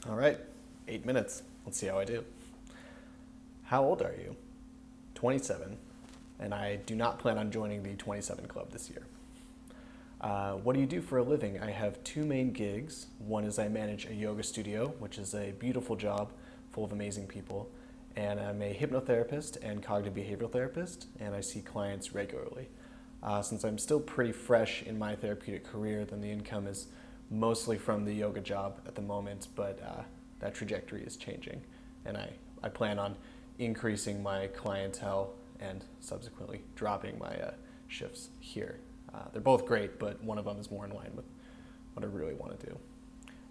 All right, 8 minutes. Let's see how I do. How old are you? 27, and I do not plan on joining the 27 Club this year. What do you do for a living? I have two main gigs. One is I manage a yoga studio, which is a beautiful job full of amazing people. And I'm a hypnotherapist and cognitive behavioral therapist, and I see clients regularly. Since I'm still pretty fresh in my therapeutic career, then the income is mostly from the yoga job at the moment, but that trajectory is changing. And I plan on increasing my clientele and subsequently dropping my shifts here. They're both great, but one of them is more in line with what I really want to do.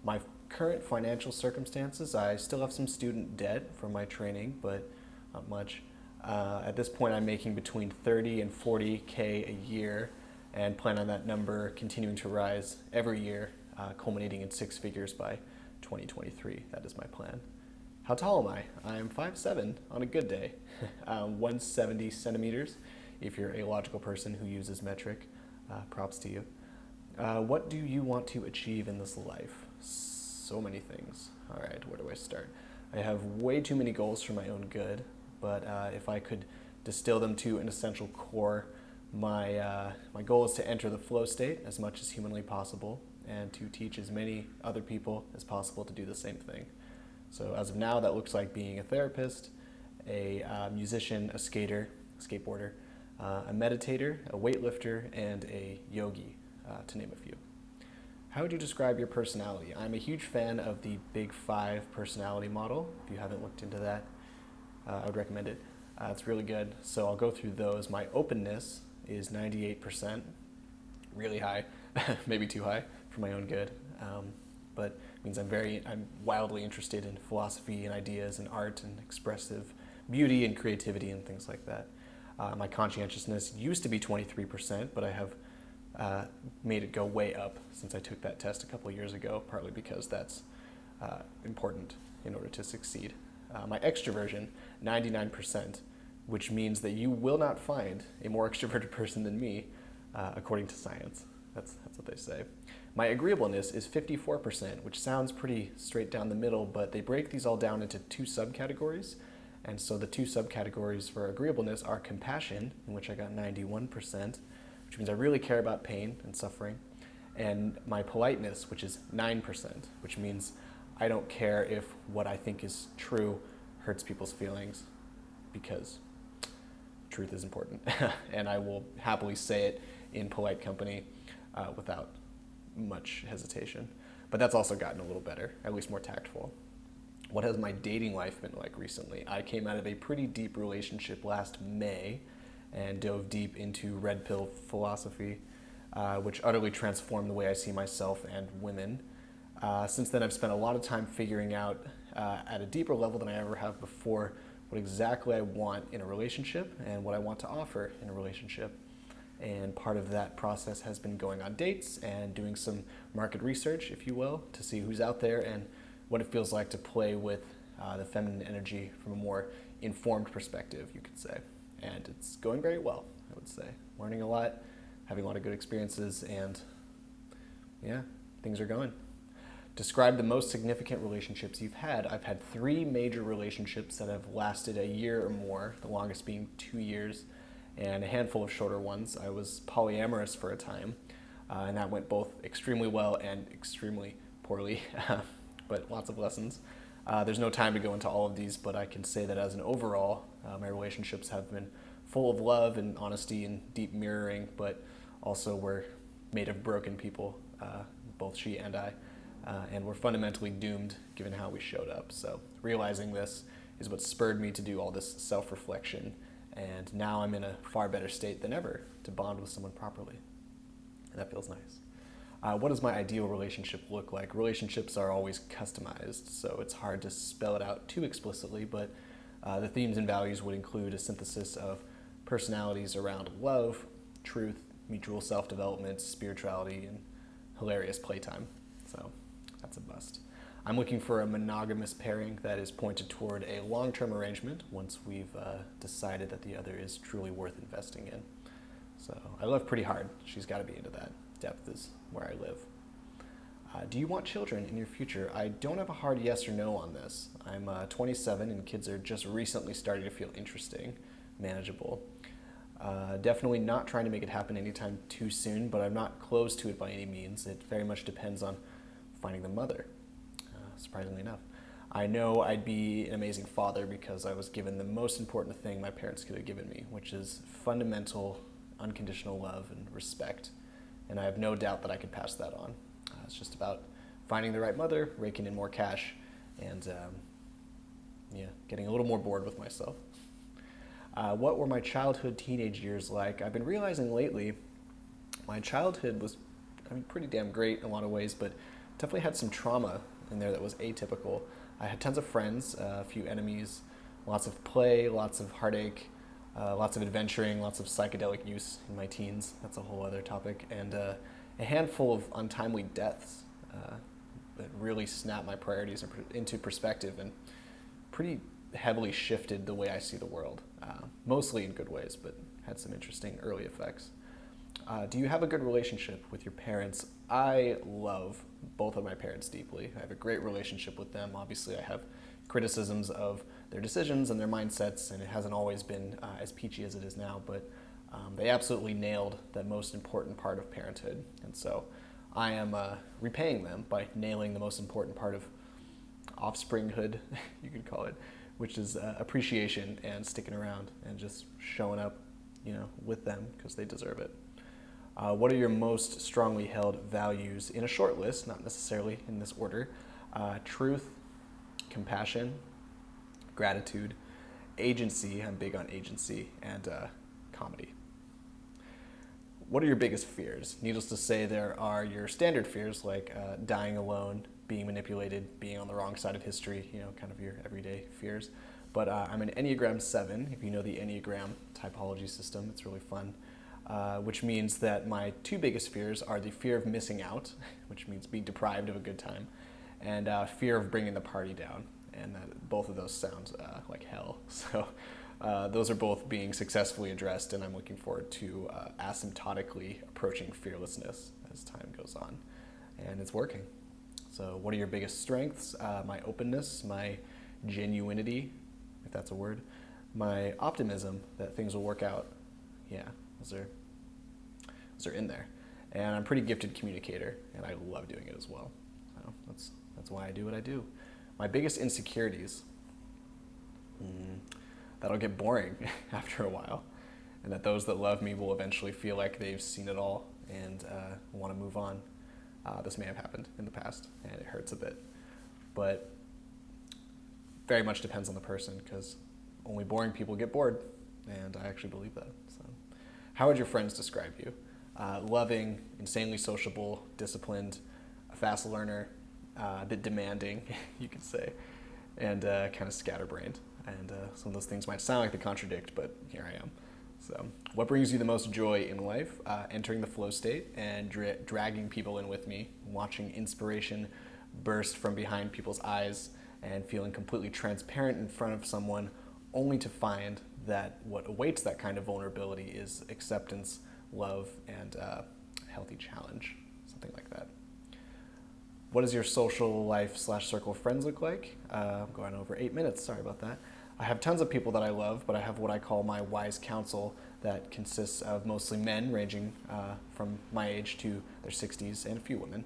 My current financial circumstances, I still have some student debt from my training, but not much. At this point, I'm making between 30 and 40K a year and plan on that number continuing to rise every year, culminating in six figures by 2023. That is my plan. How tall am I? I'm 5'7" on a good day, 170 centimeters if you're a logical person who uses metric. Props to you. What do you want to achieve in this life? So many things. All right, where do I start? I have way too many goals for my own good, but if I could distill them to an essential core, my goal is to enter the flow state as much as humanly possible and to teach as many other people as possible to do the same thing. So as of now, that looks like being a therapist, a musician, a skater, a skateboarder, a meditator, a weightlifter, and a yogi, to name a few. How would you describe your personality? I'm a huge fan of the Big Five personality model. If you haven't looked into that, I would recommend it. It's really good. So I'll go through those. My openness is 98%, really high, maybe too high for my own good. But it means I'm wildly interested in philosophy and ideas and art and expressive beauty and creativity and things like that. My conscientiousness used to be 23%, but I have made it go way up since I took that test a couple of years ago, partly because that's important in order to succeed. My extroversion, 99%, which means that you will not find a more extroverted person than me, according to science. That's what they say. My agreeableness is 54%, which sounds pretty straight down the middle, but they break these all down into two subcategories. And so the two subcategories for agreeableness are compassion, in which I got 91%, which means I really care about pain and suffering, and my politeness, which is 9%, which means I don't care if what I think is true hurts people's feelings, because truth is important, and I will happily say it in polite company without much hesitation. But that's also gotten a little better, at least more tactful. What has my dating life been like recently? I came out of a pretty deep relationship last May and dove deep into red pill philosophy, which utterly transformed the way I see myself and women. Since then, I've spent a lot of time figuring out at a deeper level than I ever have before what exactly I want in a relationship and what I want to offer in a relationship. And part of that process has been going on dates and doing some market research, if you will, to see who's out there and what it feels like to play with the feminine energy from a more informed perspective, you could say. And it's going very well, I would say. Learning a lot, having a lot of good experiences, and yeah, things are going. Describe the most significant relationships you've had. I've had 3 major relationships that have lasted a year or more, the longest being 2 years, and a handful of shorter ones. I was polyamorous for a time, and that went both extremely well and extremely poorly, but lots of lessons. There's no time to go into all of these, but I can say that as an overall, my relationships have been full of love and honesty and deep mirroring, but also were made of broken people, both she and I, and we're fundamentally doomed given how we showed up. So realizing this is what spurred me to do all this self-reflection, and now I'm in a far better state than ever to bond with someone properly, and that feels nice. What does my ideal relationship look like? Relationships are always customized, so it's hard to spell it out too explicitly, but the themes and values would include a synthesis of personalities around love, truth, mutual self-development, spirituality, and hilarious playtime. So that's a bust. I'm looking for a monogamous pairing that is pointed toward a long-term arrangement once we've decided that the other is truly worth investing in. So I love pretty hard. She's got to be into that. Depth is where I live. Do you want children in your future? I don't have a hard yes or no on this. I'm 27 and kids are just recently starting to feel interesting, manageable. Definitely not trying to make it happen anytime too soon, but I'm not close to it by any means. It very much depends on finding the mother, surprisingly enough. I know I'd be an amazing father because I was given the most important thing my parents could have given me, which is fundamental, unconditional love and respect. And I have no doubt that I could pass that on. It's just about finding the right mother, raking in more cash, and getting a little more bored with myself. What were my childhood, teenage years like? I've been realizing lately my childhood was, pretty damn great in a lot of ways, but definitely had some trauma in there that was atypical. I had tons of friends, a few enemies, lots of play, lots of heartache, lots of adventuring, lots of psychedelic use in my teens. That's a whole other topic. And a handful of untimely deaths that really snapped my priorities into perspective and pretty heavily shifted the way I see the world. Mostly in good ways, but had some interesting early effects. Do you have a good relationship with your parents? I love both of my parents deeply. I have a great relationship with them. Obviously, I have criticisms of their decisions and their mindsets, and it hasn't always been as peachy as it is now, but they absolutely nailed that most important part of parenthood. And so I am repaying them by nailing the most important part of offspringhood, you could call it, which is appreciation and sticking around and just showing up, with them because they deserve it. What are your most strongly held values in a short list, not necessarily in this order? Truth, compassion, gratitude, agency, I'm big on agency, and comedy. What are your biggest fears? Needless to say, there are your standard fears like dying alone, being manipulated, being on the wrong side of history, kind of your everyday fears. But I'm an Enneagram 7, if you know the Enneagram typology system, it's really fun. Which means that my two biggest fears are the fear of missing out, which means being deprived of a good time, and fear of bringing the party down. And both of those sound like hell. So those are both being successfully addressed, and I'm looking forward to asymptotically approaching fearlessness as time goes on. And it's working. So what are your biggest strengths? My openness, my genuinity, if that's a word, my optimism that things will work out. Yeah, those are in there. And I'm a pretty gifted communicator, and I love doing it as well. So that's why I do what I do. My biggest insecurities, that'll get boring after a while, and that those that love me will eventually feel like they've seen it all and want to move on. This may have happened in the past, and it hurts a bit. But very much depends on the person, because only boring people get bored, and I actually believe that. So, how would your friends describe you? Loving, insanely sociable, disciplined, a fast learner, a bit demanding, you could say, and kind of scatterbrained. And some of those things might sound like they contradict, but here I am. So, what brings you the most joy in life? Entering the flow state and dragging people in with me, watching inspiration burst from behind people's eyes, and feeling completely transparent in front of someone, only to find that what awaits that kind of vulnerability is acceptance, love, and healthy challenge, something like that. What does your social life / circle of friends look like? I'm going over 8 minutes, sorry about that. I have tons of people that I love, but I have what I call my wise council that consists of mostly men ranging from my age to their 60s and a few women.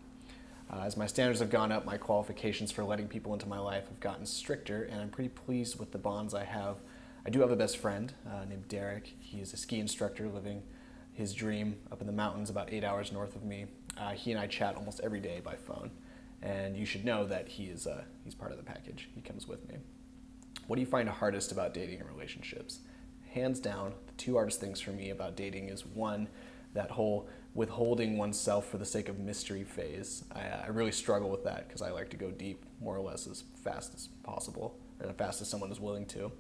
As my standards have gone up, my qualifications for letting people into my life have gotten stricter, and I'm pretty pleased with the bonds I have. I do have a best friend named Derek. He is a ski instructor living his dream up in the mountains about 8 hours north of me. He and I chat almost every day by phone, and you should know that he's part of the package. He comes with me. What do you find hardest about dating and relationships? Hands down, the two hardest things for me about dating is one, that whole withholding oneself for the sake of mystery phase. I really struggle with that because I like to go deep more or less as fast as possible, or as fast as someone is willing to.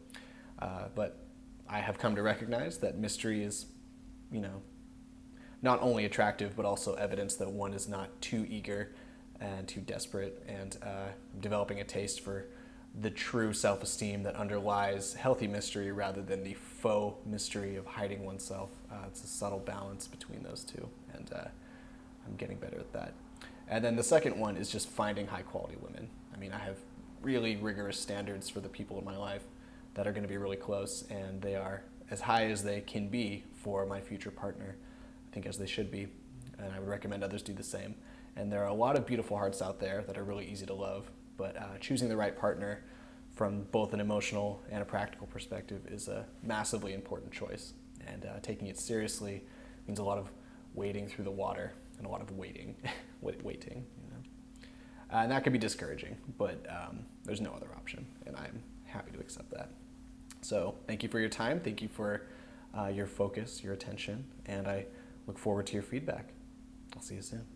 But I have come to recognize that mystery is, not only attractive, but also evidence that one is not too eager and too desperate. And I'm developing a taste for the true self-esteem that underlies healthy mystery rather than the faux mystery of hiding oneself. It's a subtle balance between those two, and I'm getting better at that. And then the second one is just finding high quality women. I mean, I have really rigorous standards for the people in my life that are going to be really close, and they are as high as they can be for my future partner, I think, as they should be. And I would recommend others do the same. And there are a lot of beautiful hearts out there that are really easy to love, but choosing the right partner from both an emotional and a practical perspective is a massively important choice. And taking it seriously means a lot of wading through the water and a lot of waiting. And that can be discouraging, but there's no other option, and I'm happy to accept that. So thank you for your time. Thank you for your focus, your attention, and I look forward to your feedback. I'll see you soon.